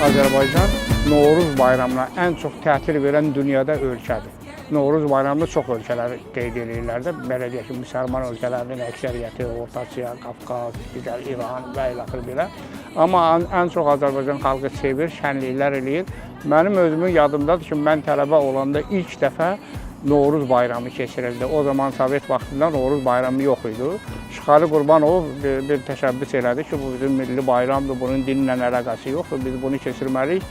Azərbaycan Novruz bayramına ən çox tətil verən dünyada ölkədir. Novruz bayramını çox ölkələr qeyd edirlər də, belə deyək ki, müsəlman ölkələrinin əksəriyyəti, Orta Asiya, Qafqaz, digər İran və ilaxır belə. Amma ən çox Azərbaycan xalqı sevir, şənliklər eləyir. Mənim özümün yadımdadır ki, mən tələbə olanda ilk dəfə Novruz bayramı keçirildi. O zaman Sovet vaxtında Novruz bayramı yox idi. Şıxarı Qurbanov bir təşəbbüs elədi ki, bu bizim milli bayramdır, bunun dinlə əlaqəsi yoxdur, biz bunu keçirməliyik.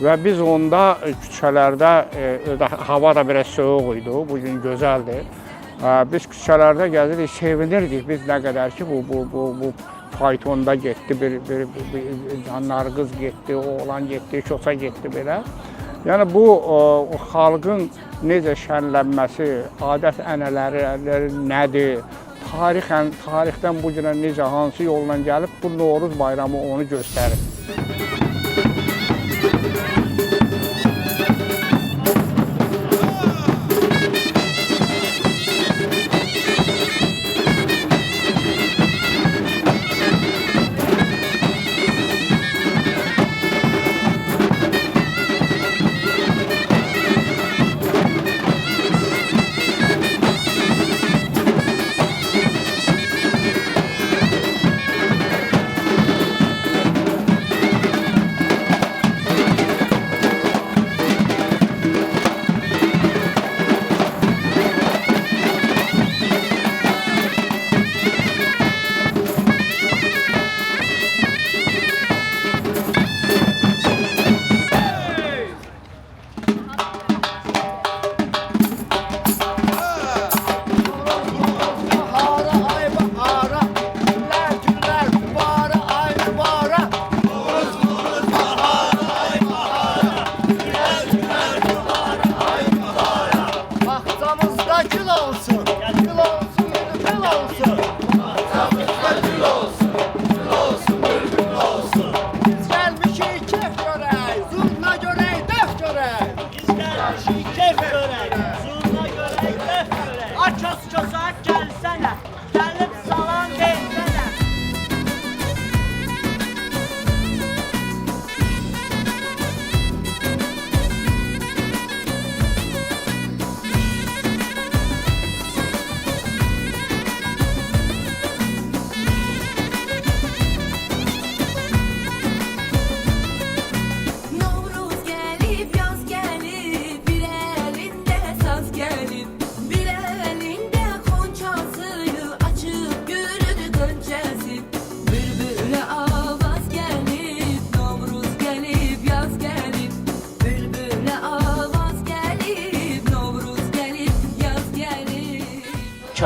Və biz onda küçələrdə, hava da biraz soğuq idi, bugün gözəldir. Biz küçələrdə gəzirik, sevinirdik biz nə qədər ki, bu faytonda getdi, bir narqız getdi, oğlan getdi, şosa getdi belə. Yəni bu xalqın necə şənlənməsi, adət-ənənələri nədir, tarixdən bu günə necə, hansı yolla gəlib, bu Novruz bayramı onu göstərir.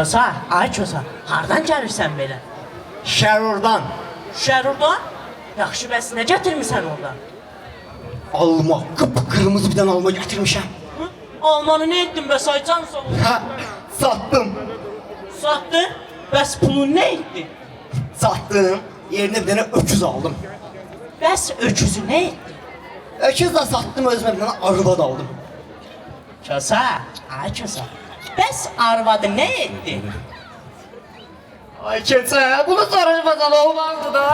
Kosa, ay Kosa, hardan gəlirsən belə? Şərurdan. Şərurdan? Yaxşı, bəs nə gətirmişsən oradan? Alma, qıpqırmızı bir dənə alma gətirmişəm. Almanı nə etdin bəs aycan soğuk? Hə, satdım. Satdın? Bəs pulun nə etdin? Satdım, yerinə bir dənə öküz aldım. Bəs öküzü nə etdin? Öküz də satdım, özümə bir dənə arvad aldım. Kosa, ay Kosa, bəs arvadı nə etdi? Ay keçə, bunu soruşmasan olmazdı da.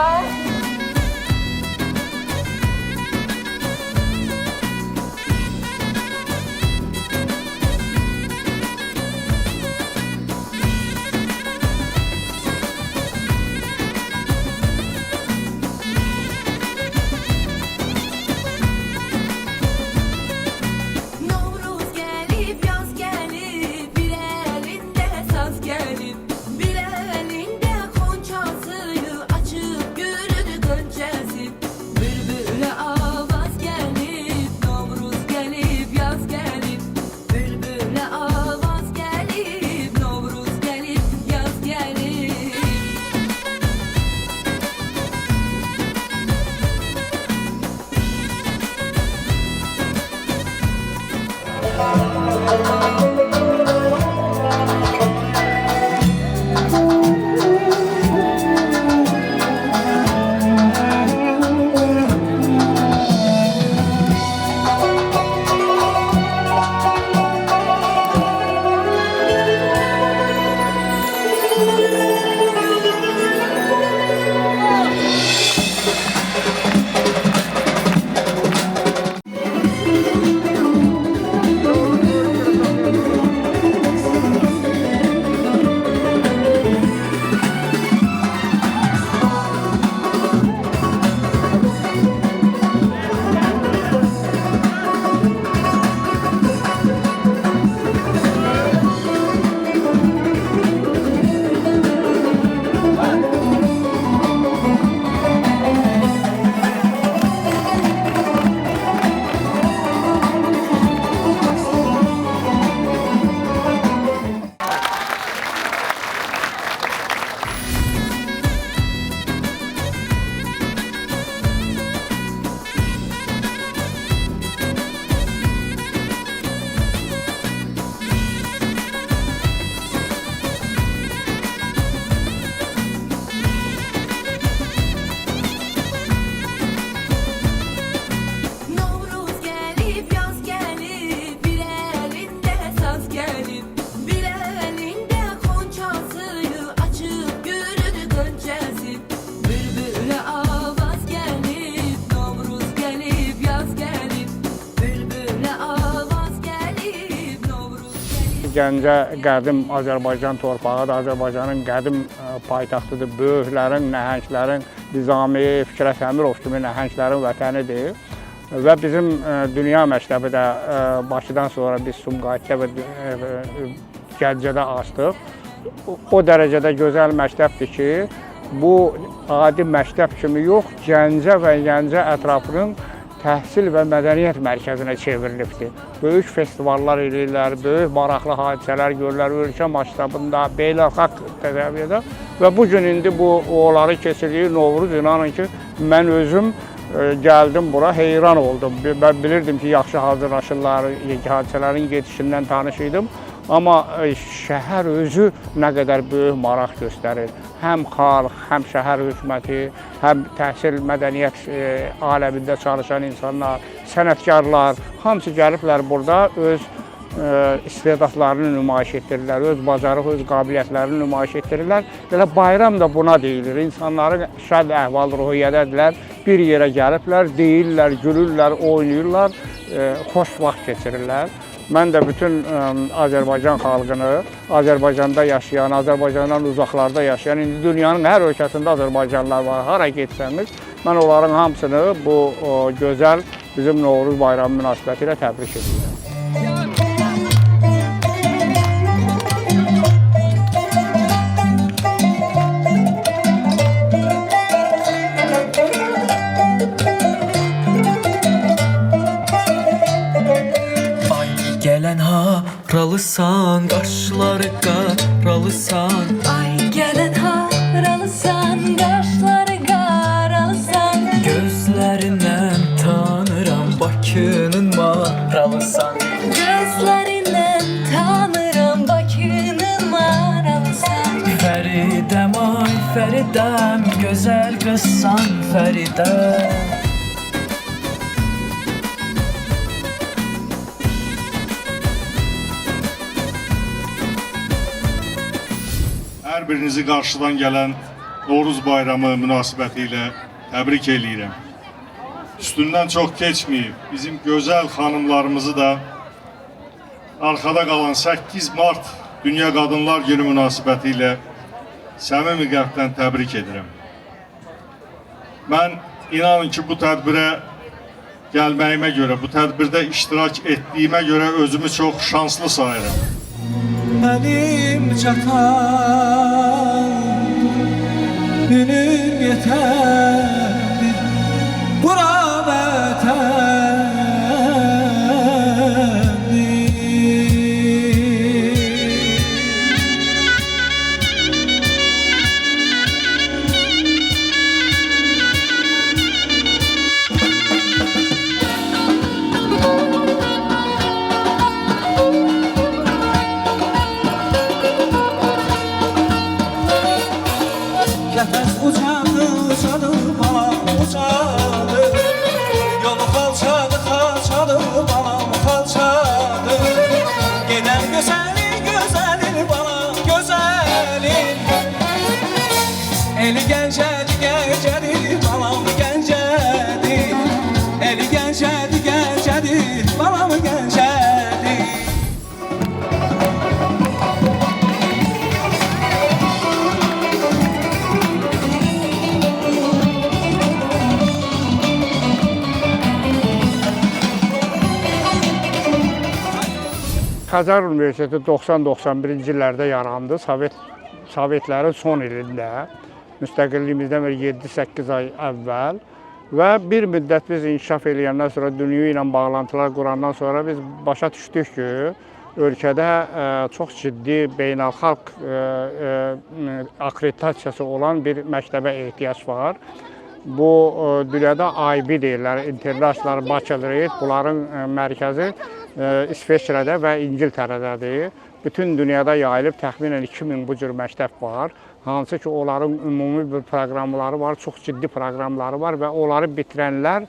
Gəncə qədim Azərbaycan torpağıdır, Azərbaycanın qədim paytaxtıdır, böyüklərin, nəhənglərin, Nizami, Fikrət Əmirov kimi nəhənglərin vətənidir. Və bizim dünya məktəbi də Bakıdan sonra biz Sumqayıtda və Gəncədə açdıq. O dərəcədə gözəl məktəbdir ki, bu adi məktəb kimi yox, Gəncə və Gəncə ətrafının təhsil və mədəniyyət mərkəzinə çevrilibdir. Böyük festivallar eləyirlər, böyük maraqlı hadisələr görürlər ölkə masştabında, beynəlxalq təzəviyyədə və bu gün indi bu onları keçirdiyi Novruz, inanın ki, mən özüm gəldim bura, heyran oldum. Mən bilirdim ki, yaxşı hazırlaşırlar, hadisələrin gedişindən tanış idim. Amma şəhər özü nə qədər böyük maraq göstərir. Həm xalq, həm şəhər hökuməti, həm təhsil, mədəniyyət aləmində çalışan insanlar, sənətkarlar, hamısı gəliblər burada öz istedadlarını nümayiş etdirirlər, öz bacarıq, öz qabiliyyətlərini nümayiş etdirirlər. Belə bayram da buna deyilir. İnsanların şad əhval-ruhiyyədədirlər, bir yerə gəliblər, deyirlər, gülürlər, oynayırlar, xoş vaxt keçirirlər. Mən də bütün Azərbaycan xalqını, Azərbaycanda yaşayan, Azərbaycandan uzaqlarda yaşayan, indi dünyanın hər ölkəsində Azərbaycanlılar var, hara getsəniz, mən onların hamısını bu gözəl bizim Novruz bayramı münasibəti ilə təbrik edirəm. Gələn haralısan, qaşları qaralısan. Ay gələn haralısan, qaşları qaralısan. Gözlərindən tanıram, Bakının maralısan. Gözlərindən tanıram, Bakının maralısan. Fəridəm, ay Fəridəm, gözəl qızsan Fəridəm. Hər birinizi qarşıdan gələn Novruz bayramı münasibəti ilə təbrik eləyirəm. Üstündən çox keçməyib, bizim gözəl xanımlarımızı da arxada qalan 8 Mart Dünya Qadınlar Günü münasibəti ilə səmimi qəlbdən təbrik edirəm. Mən inanın ki, bu tədbirə gəlməyimə görə, bu tədbirdə iştirak etdiyimə görə özümü çox şanslı sayıram. Əlim çatan, günüm yetəndir, bura Qəfəs ucadı, ucadı, balam ucadı. Yolu xalçadı, xalçadı, balam xalçadı. Gedən gözəli, gözəli, balam gözəli. Eli gəncədi, gəncədi, balam gəncədi. Eli gəncədi, gəncədi, balam gəncədi. Xəzər Universiteti 90-91-ci illərdə yarandı. Sovetlərin son ilində, müstəqilliyimizdən bir 7-8 ay əvvəl və bir müddət biz inkişaf eləyəndən sonra, dünya ilə bağlantılar qurandan sonra biz başa düşdük ki, ölkədə çox ciddi beynəlxalq akreditasiyası olan bir məktəbə ehtiyac var. Bu dünyada IB deyirlər, International Baccalaureate, bunların mərkəzi İsveçrədə və İngiltərədədir. Bütün dünyada yayılıb təxminən 2000 bu cür məktəb var. Hansı ki, onların ümumi bir proqramları var, çox ciddi proqramları var və onları bitirənlər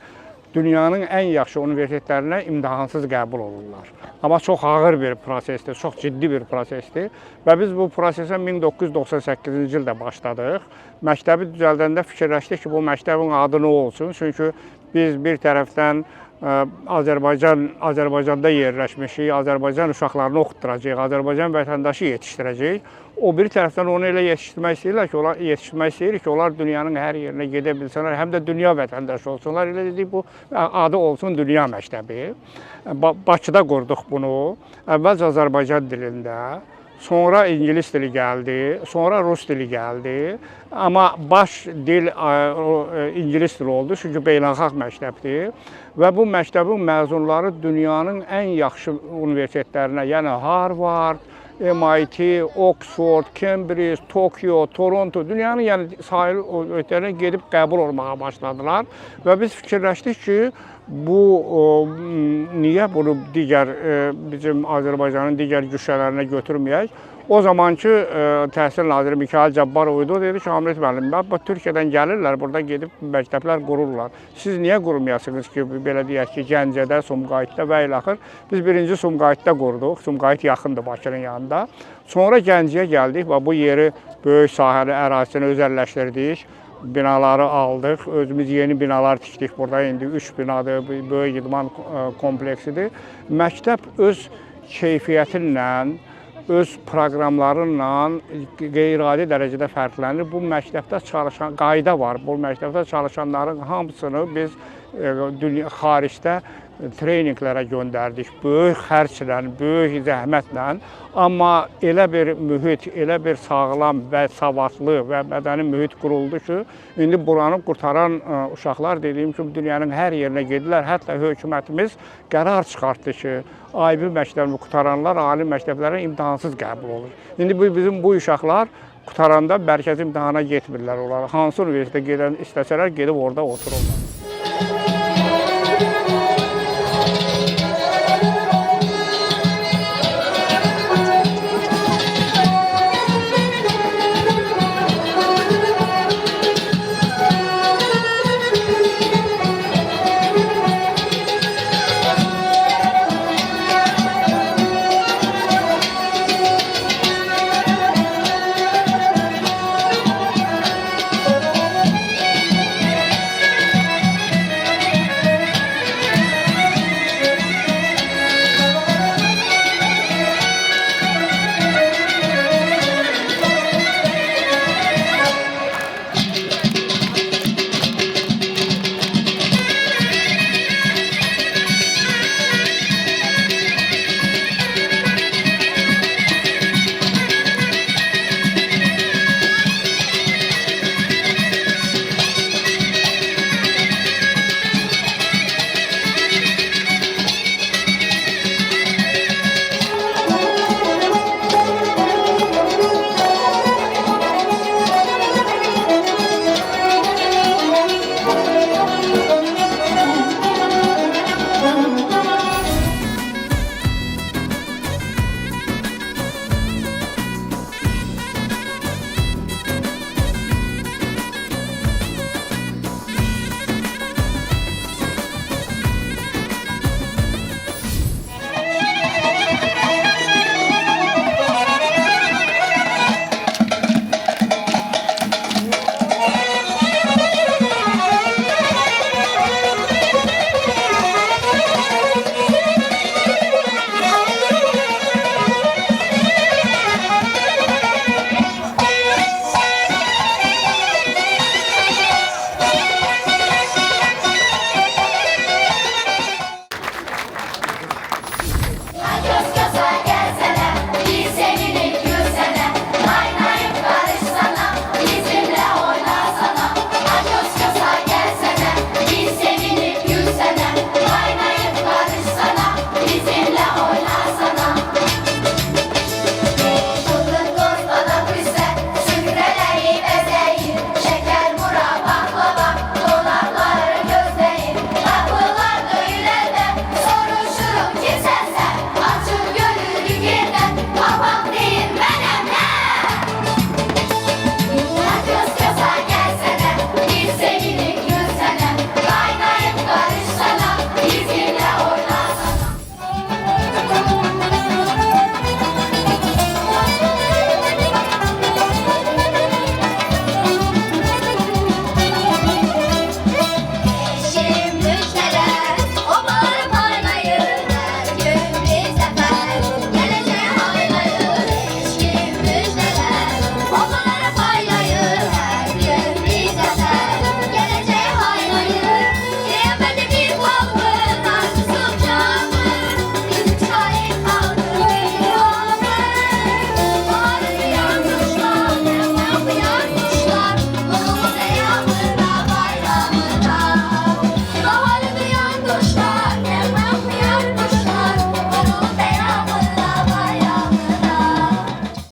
dünyanın ən yaxşı universitetlərinə imtahansız qəbul olurlar. Amma çox ağır bir prosesdir, çox ciddi bir prosesdir və biz bu prosesə 1998-ci ildə başladıq. Məktəbi düzəldəndə fikirləşdik ki, bu məktəbin adı nə olsun? Çünki Biz bir tərəfdən Azərbaycanda yerləşmişik, Azərbaycan uşaqlarını oxutduracağıq, Azərbaycan vətəndaşı yetişdirəcəyik. O bir tərəfdən onu elə yetişdirmək istəyirik ki, onlar dünyanın hər yerinə gedə bilsinlər, həm də dünya vətəndaşı olsunlar. Elə dedik, bu adı olsun Dünya Məktəbi. Bakıda qurduq bunu. Əvvəlcə Azərbaycan dilində, sonra İngilis dili gəldi, sonra Rus dili gəldi. Amma baş dil İngilis dili oldu, çünki beynəlxalq məktəbdir. Və bu məktəbin məzunları dünyanın ən yaxşı universitetlərinə, yəni Harvard, MIT, Oxford, Cambridge, Tokyo, Toronto, dünyanın yəni sahil ölkələrine gedib qəbul olmağa başladılar. Və biz fikirləşdik ki, niyə bunu digər bizim Azərbaycanın digər güşələrinə götürməyək? O zamanki Təhsil Naziri Mikayıl Cabbarov idi, o dedi ki, Hamlet müəllim, Türkiyədən gəlirlər, burada gedib məktəblər qururlar. Siz niyə qurmayasınız ki, belə deyək ki, Gəncədə, Sumqayıtda və ilaxır. Biz birinci Sumqayıtda qurduq, Sumqayıt yaxındır Bakının yanında. Sonra Gəncəyə gəldik və bu yeri böyük sahəli ərazisini özəlləşdirdik. Binaları aldıq, özümüz yeni binalar tikdik. Burada indi 3 binadır, böyük idman kompleksidir. Məktəb öz keyfiyyətinlə, öz proqramlarıyla qeyri-adi dərəcədə fərqlənir. Bu məktəbdə çalışan qayda var. Bu məktəbdə çalışanların hamısını biz xaricdə treninqlərə göndərdik. Böyük xərclə, böyük zəhmətlə. Amma elə bir mühit, elə bir sağlam və savadlı və mədəni mühit quruldu ki, indi buranı qurtaran uşaqlar dediyim kimi dünyanın hər yerinə gedirlər. Hətta hökumətimiz qərar çıxartdı ki, IB məktəbini qurtaranlar ali məktəblərə imtahansız qəbul olur. İndi bizim bu uşaqlar qutaranda mərkəzi imtahana getmirlər. Onlar hansı universitetə gedən istəsələr gedib orada otururlar.